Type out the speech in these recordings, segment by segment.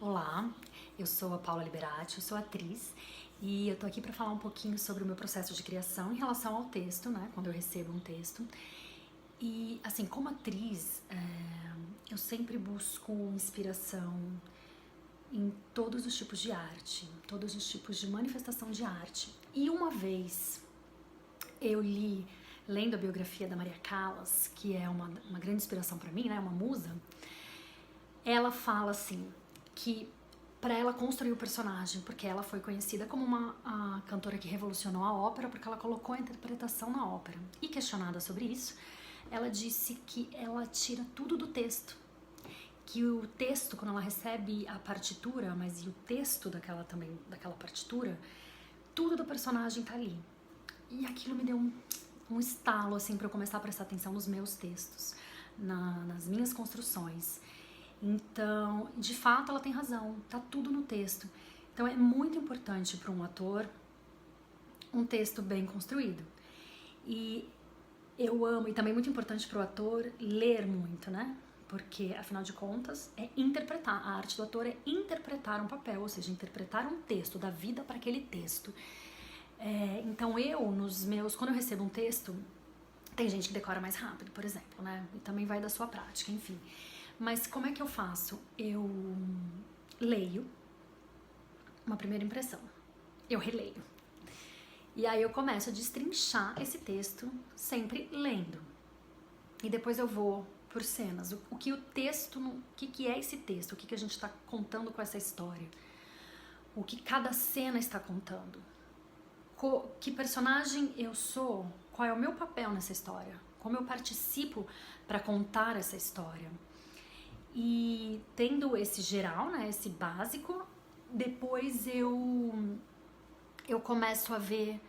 Olá, eu sou a Paula Liberati, eu sou atriz e eu tô aqui para falar um pouquinho sobre o meu processo de criação em relação ao texto, né? Quando eu recebo um texto. E, assim, como atriz, eu sempre busco inspiração em todos os tipos de arte, todos os tipos de manifestação de arte. E uma vez eu li, lendo a biografia da Maria Callas, que é uma grande inspiração para mim, né? Uma musa. Ela fala assim, que para ela construir o personagem, porque ela foi conhecida como a cantora que revolucionou a ópera, porque ela colocou a interpretação na ópera. E questionada sobre isso, ela disse que ela tira tudo do texto, que o texto, quando ela recebe a partitura, mas e o texto daquela partitura, tudo do personagem tá ali. E aquilo me deu um estalo, assim, para eu começar a prestar atenção nos meus textos, nas minhas construções. Então, de fato, ela tem razão, tá tudo no texto. Então, é muito importante para um ator um texto bem construído. E eu amo, e também muito importante para o ator ler muito, né? Porque, afinal de contas, é interpretar. A arte do ator é interpretar um papel, ou seja, interpretar um texto, dar vida para aquele texto. Então, quando eu recebo um texto, tem gente que decora mais rápido, por exemplo, né? E também vai da sua prática, enfim. Mas como é que eu faço? Eu leio uma primeira impressão, eu releio. E aí eu começo a destrinchar esse texto, sempre lendo. E depois eu vou por cenas. O que é esse texto? O que a gente está contando com essa história? O que cada cena está contando? Que personagem eu sou? Qual é o meu papel nessa história? Como eu participo para contar essa história? E tendo esse geral, né, esse básico, depois eu começo a ver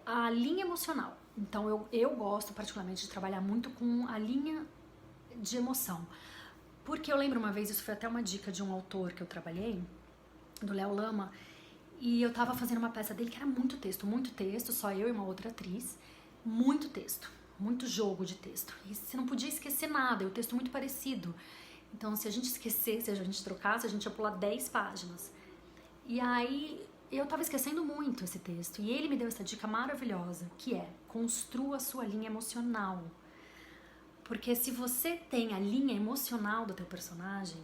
a linha emocional. Então eu gosto particularmente de trabalhar muito com a linha de emoção. Porque eu lembro uma vez, isso foi até uma dica de um autor que eu trabalhei, do Léo Lama, e eu tava fazendo uma peça dele que era muito texto, só eu e uma outra atriz, muito texto. Muito jogo de texto. E você não podia esquecer nada, é um texto muito parecido. Então, se a gente esquecesse, se a gente trocasse, a gente ia pular 10 páginas. E aí, eu tava esquecendo muito esse texto. E ele me deu essa dica maravilhosa, que é: construa a sua linha emocional. Porque se você tem a linha emocional do teu personagem,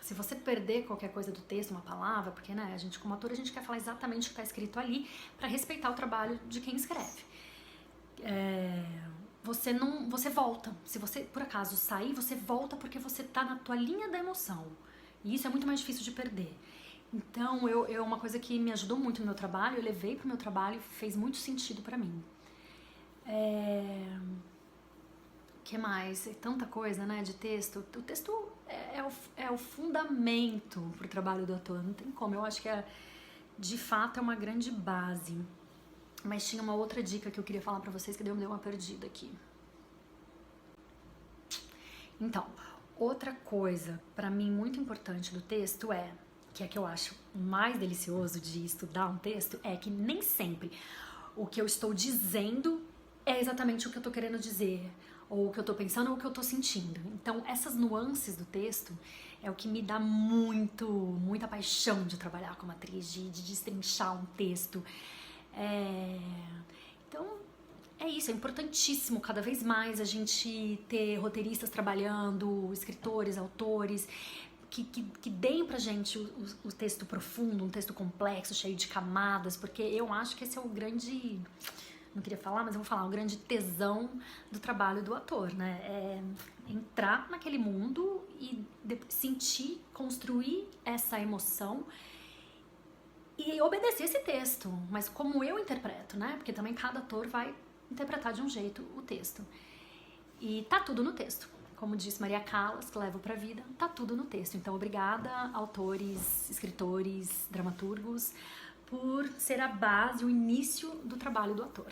se você perder qualquer coisa do texto, uma palavra, porque, né, a gente como ator, a gente quer falar exatamente o que tá escrito ali para respeitar o trabalho de quem escreve. Você volta. Se você, por acaso, sair, você volta porque você tá na tua linha da emoção. E isso é muito mais difícil de perder. Então, uma coisa que me ajudou muito no meu trabalho, eu levei pro meu trabalho e fez muito sentido pra mim. Que mais? É tanta coisa, né, de texto. O texto é o fundamento pro trabalho do ator. Não tem como. Eu acho que, de fato, é uma grande base. Mas tinha uma outra dica que eu queria falar pra vocês que me deu uma perdida aqui. Então, outra coisa pra mim muito importante do texto que é que eu acho mais delicioso de estudar um texto, é que nem sempre o que eu estou dizendo é exatamente o que eu tô querendo dizer, ou o que eu tô pensando, ou o que eu tô sentindo. Então, essas nuances do texto é o que me dá muita paixão de trabalhar como atriz, de destrinchar um texto. Então, é isso, é importantíssimo cada vez mais a gente ter roteiristas trabalhando, escritores, autores, que deem pra gente o texto profundo, um texto complexo, cheio de camadas, porque eu acho que esse é o grande, não queria falar, mas eu vou falar, o grande tesão do trabalho do ator, né? É entrar naquele mundo e sentir, construir essa emoção e obedecer esse texto, mas como eu interpreto, né? Porque também cada ator vai interpretar de um jeito o texto. E tá tudo no texto. Como disse Maria Callas, que levo pra vida, tá tudo no texto. Então, obrigada, autores, escritores, dramaturgos, por ser a base, o início do trabalho do ator.